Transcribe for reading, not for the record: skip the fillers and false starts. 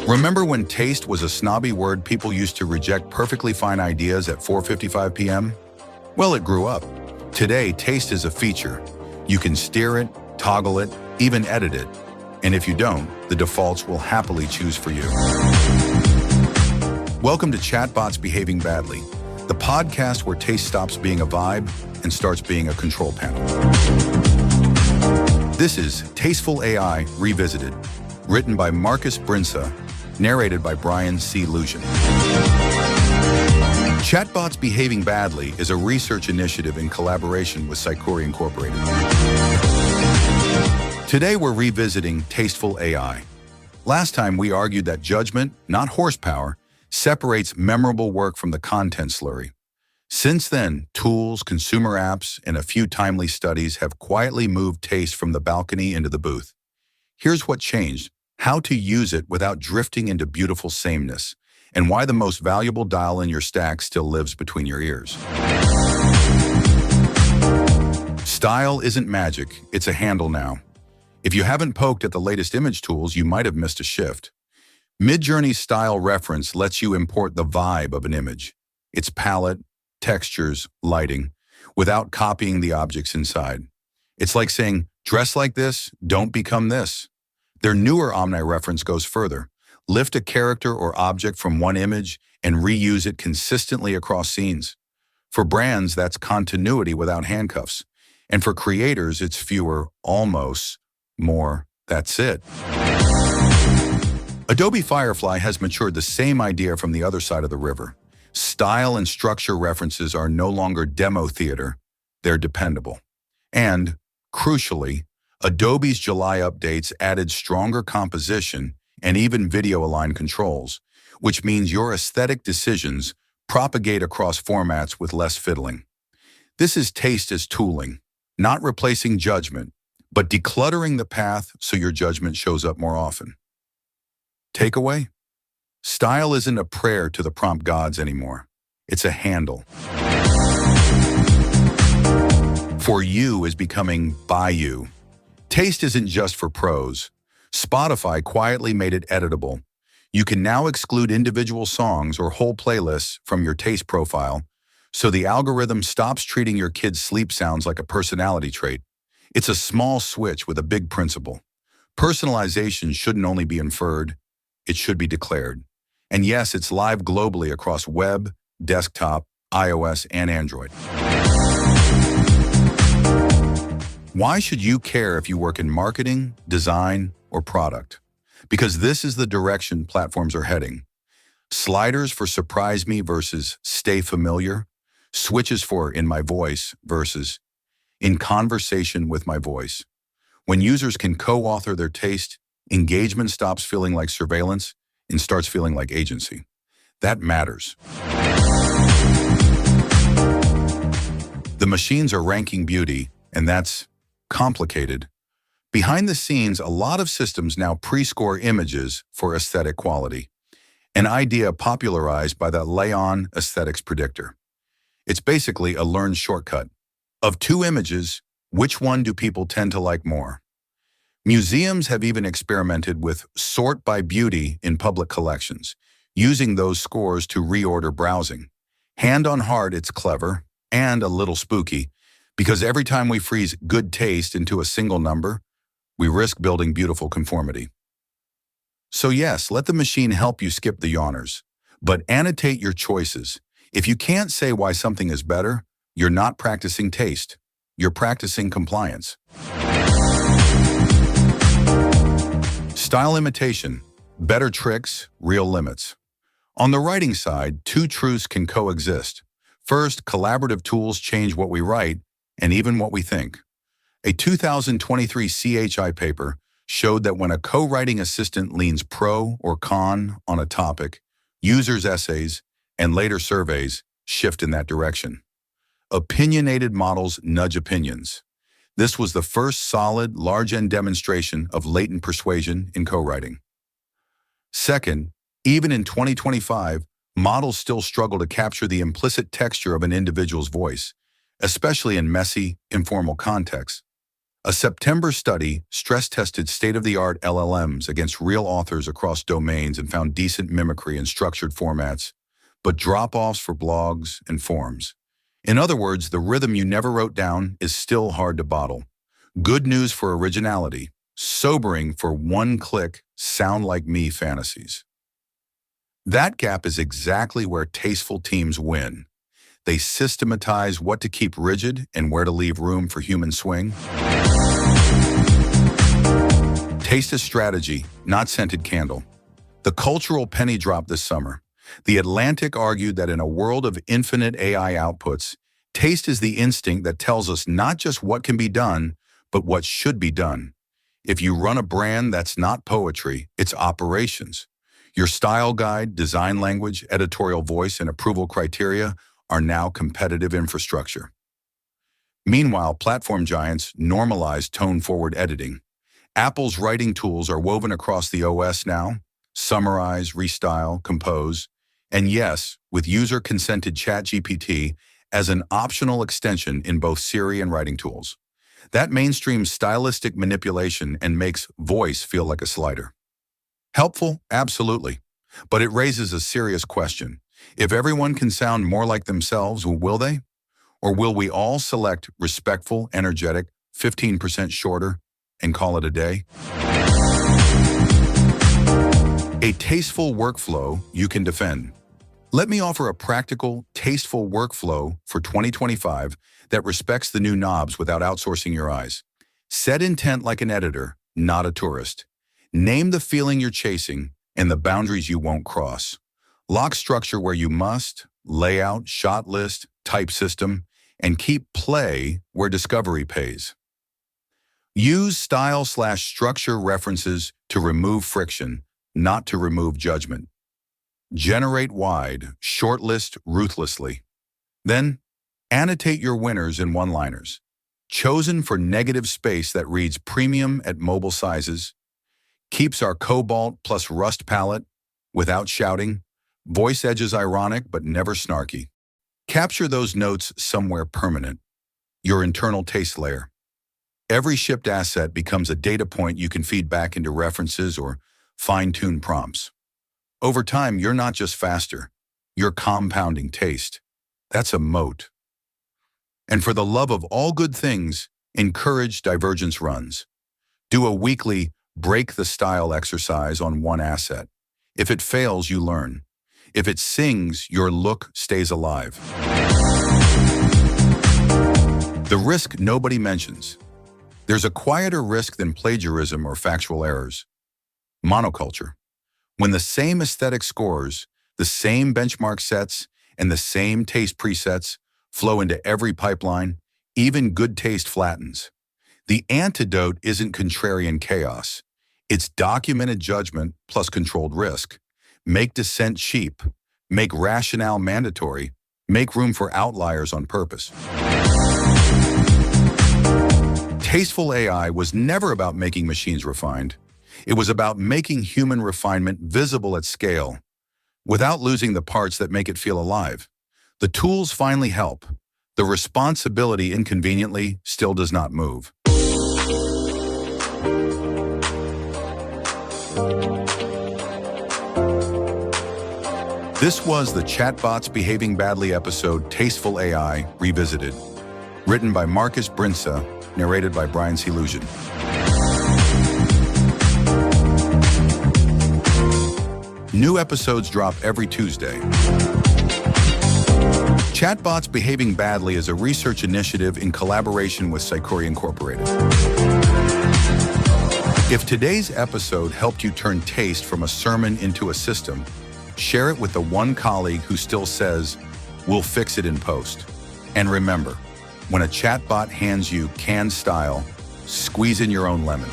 Remember when taste was a snobby word people used to reject perfectly fine ideas at 4:55 p.m.? Well, it grew up. Today, taste is a feature. You can steer it, toggle it, even edit it. And if you don't, the defaults will happily choose for you. Welcome to Chatbots Behaving Badly, the podcast where taste stops being a vibe and starts being a control panel. This is Tasteful AI Revisited, written by Markus Brinsa, narrated by Brian C. Lucian. Chatbots Behaving Badly is a research initiative in collaboration with Psychori Incorporated. Today we're revisiting Tasteful AI. Last time we argued that judgment, not horsepower, separates memorable work from the content slurry. Since then, tools, consumer apps, and a few timely studies have quietly moved taste from the balcony into the booth. Here's what changed, how to use it without drifting into beautiful sameness, and why the most valuable dial in your stack still lives between your ears. Style isn't magic, it's a handle now. If you haven't poked at the latest image tools, you might have missed a shift. Midjourney's style reference lets you import the vibe of an image, its palette, textures, lighting, without copying the objects inside. It's like saying, dress like this, don't become this. Their newer Omni reference goes further. Lift a character or object from one image and reuse it consistently across scenes. For brands, that's continuity without handcuffs. And for creators, it's fewer, almost, more, that's it. Adobe Firefly has matured the same idea from the other side of the river. Style and structure references are no longer demo theater, they're dependable. And, crucially, Adobe's July updates added stronger composition and even video-aligned controls, which means your aesthetic decisions propagate across formats with less fiddling. This is taste as tooling, not replacing judgment, but decluttering the path so your judgment shows up more often. Takeaway? Style isn't a prayer to the prompt gods anymore. It's a handle. For you is becoming by you. Taste isn't just for pros. Spotify quietly made it editable. You can now exclude individual songs or whole playlists from your taste profile, so the algorithm stops treating your kid's sleep sounds like a personality trait. It's a small switch with a big principle. Personalization shouldn't only be inferred, it should be declared. And yes, it's live globally across web, desktop, iOS, and Android. Why should you care if you work in marketing, design, or product? Because this is the direction platforms are heading. Sliders for surprise me versus stay familiar. Switches for in my voice versus in conversation with my voice. When users can co-author their taste, engagement stops feeling like surveillance and starts feeling like agency. That matters. The machines are ranking beauty, and that's complicated. Behind the scenes, a lot of systems now pre-score images for aesthetic quality, an idea popularized by the latent aesthetics predictor. It's basically a learned shortcut. Of two images, which one do people tend to like more? Museums have even experimented with sort by beauty in public collections, using those scores to reorder browsing. Hand on heart, it's clever and a little spooky, because every time we freeze good taste into a single number, we risk building beautiful conformity. So yes, let the machine help you skip the yawners, but annotate your choices. If you can't say why something is better, you're not practicing taste. You're practicing compliance. Style imitation, better tricks, real limits. On the writing side, two truths can coexist. First, collaborative tools change what we write and even what we think. A 2023 CHI paper showed that when a co-writing assistant leans pro or con on a topic, users' essays and later surveys shift in that direction. Opinionated models nudge opinions. This was the first solid, large-end demonstration of latent persuasion in co-writing. Second, even in 2025, models still struggle to capture the implicit texture of an individual's voice, especially in messy, informal contexts. A September study stress-tested state-of-the-art LLMs against real authors across domains and found decent mimicry in structured formats, but drop-offs for blogs and forums. In other words, the rhythm you never wrote down is still hard to bottle. Good news for originality, sobering for one-click, sound-like-me fantasies. That gap is exactly where tasteful teams win. They systematize what to keep rigid and where to leave room for human swing. Taste is strategy, not scented candle. The cultural penny dropped this summer. The Atlantic argued that in a world of infinite AI outputs, taste is the instinct that tells us not just what can be done, but what should be done. If you run a brand, that's not poetry, it's operations. Your style guide, design language, editorial voice, and approval criteria are now competitive infrastructure. Meanwhile, platform giants normalize tone-forward editing. Apple's writing tools are woven across the OS now: summarize, restyle, compose, and yes, with user-consented ChatGPT as an optional extension in both Siri and writing tools. That mainstreams stylistic manipulation and makes voice feel like a slider. Helpful? Absolutely. But it raises a serious question. If everyone can sound more like themselves, will they? Or will we all select respectful, energetic, 15% shorter, and call it a day? A tasteful workflow you can defend. Let me offer a practical, tasteful workflow for 2025 that respects the new knobs without outsourcing your eyes. Set intent like an editor, not a tourist. Name the feeling you're chasing and the boundaries you won't cross. Lock structure where you must, layout, shot list, type system, and keep play where discovery pays. Use style/structure references to remove friction, not to remove judgment. Generate wide, shortlist ruthlessly. Then, annotate your winners in one-liners. Chosen for negative space that reads premium at mobile sizes, keeps our cobalt plus rust palette without shouting, voice edges ironic but never snarky. Capture those notes somewhere permanent, your internal taste layer. Every shipped asset becomes a data point you can feed back into references or fine-tune prompts. Over time, you're not just faster, you're compounding taste. That's a moat. And for the love of all good things, encourage divergence runs. Do a weekly break the style exercise on one asset. If it fails, you learn. If it sings, your look stays alive. The risk nobody mentions. There's a quieter risk than plagiarism or factual errors. Monoculture. When the same aesthetic scores, the same benchmark sets, and the same taste presets flow into every pipeline, even good taste flattens. The antidote isn't contrarian chaos. It's documented judgment plus controlled risk. Make dissent cheap. Make rationale mandatory. Make room for outliers on purpose. Tasteful AI was never about making machines refined. It was about making human refinement visible at scale, without losing the parts that make it feel alive. The tools finally help. The responsibility, inconveniently, still does not move. This was the Chatbots Behaving Badly episode, Tasteful AI Revisited, written by Markus Brinsa, narrated by Brian C. Lujan. New episodes drop every Tuesday. Chatbots Behaving Badly is a research initiative in collaboration with Psychori Incorporated. If today's episode helped you turn taste from a sermon into a system, share it with the one colleague who still says, "We'll fix it in post." And remember, when a chatbot hands you canned style, squeeze in your own lemon.